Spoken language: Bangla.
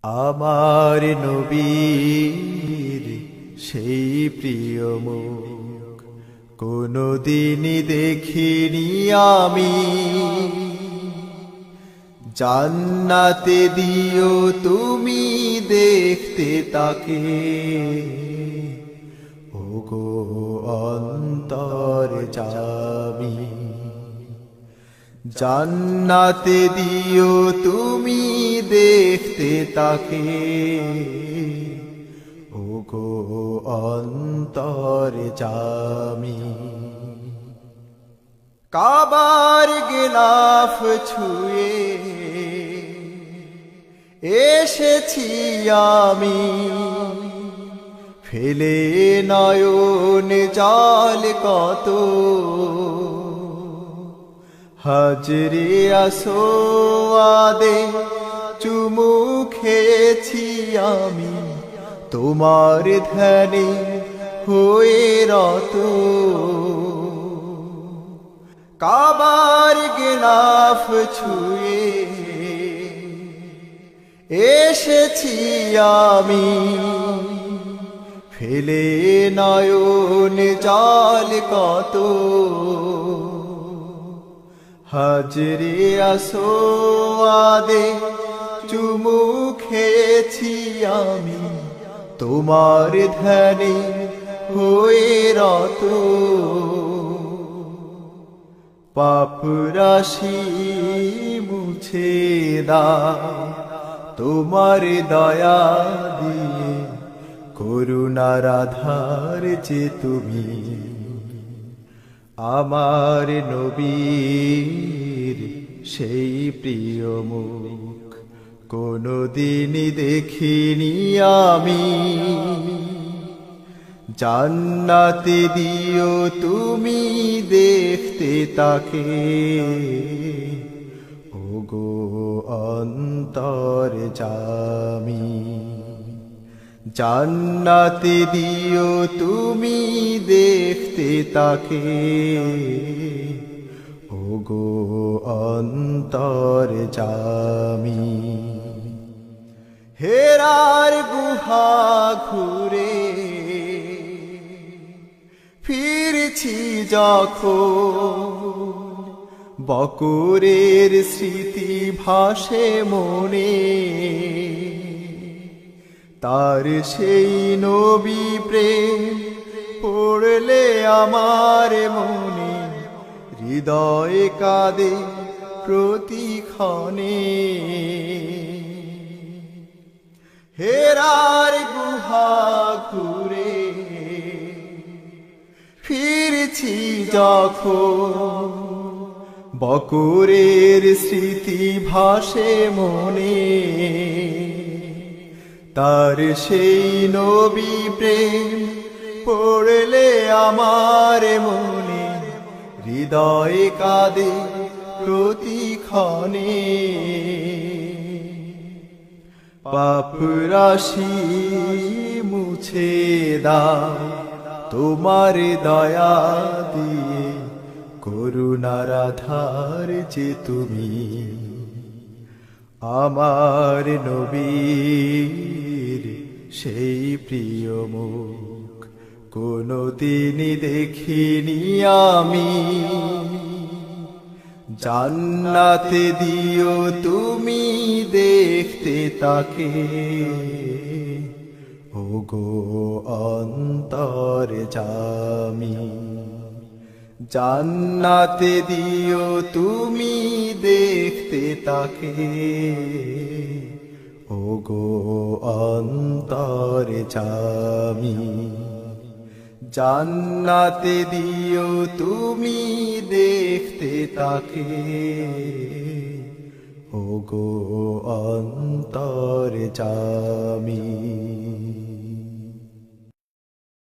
আমার নবীর সেই প্রিয় মুখ কোনদিনই দেখিনি আমি। জান্নাতে দিও তুমি দেখতে তাকে, ওগো অন্তরজামী। জান্নাতে দিও তুমি দেখতে তাকে, ওগো অন্তরজামী। কাবার গিলাফ ছুঁয়ে এসেছি আমি, ফেলে নয়ন জল কত। হাজরে আসোয়াদে চুমু খেয়েছি আমি, তোমার ধ্যানে হয়ে রত। কাবার গিলাফ ছুঁয়ে এসেছি আমি, ফেলে নয়ন জল কত। হাজরে আসোয়াদে চুমু খেয়েছি আমি, তোমার ধ্যানে হয়ে রত। পাপ রাশি মুছে দাও তোমার দয়া দিয়ে, করুণার আধার যে তুমি। আমার নবীর সেই প্রিয় মুখ কোনদিনই দেখিনি আমি। জান্নাতে দিও তুমি দেখতে তাকে, ওগো অন্তরজামী। জান্নাতে দিও তুমি দেখতে তাকে, ওগো অন্তরজামী। হেরার গুহা ঘুরে ফিরছি যখন, বকরের স্মৃতি ভাসে মনে। তার সেই নবী প্রেম পড়লে আমার মনে, হৃদয়ে কাঁদে প্রতিক্ষণে। হেরার গুহা ঘুরে ফিরছি যখন, বকরের স্মৃতি ভাসে মনে। তার সেই নবী প্রেম পড়লে আমার মনে, হৃদয়ে কাঁদে প্রতিক্ষণে। পাপ রাশি মুছে দাও তোমার দয়া দিয়ে, করুণার আধার যে তুমি। আমার নবীর সেই প্রিয় মুখ কোনদিনই দেখিনি আমি। জান্নাতে দিও তুমি দেখতে তাকে, ওগো অন্তরজামী। জান্নাতে দিও তুমি দেখতে তাকে, ওগো অন্তরজামী। জান্নাতে দিও তুমি দেখতে তাকে, ওগো অন্তরজামী।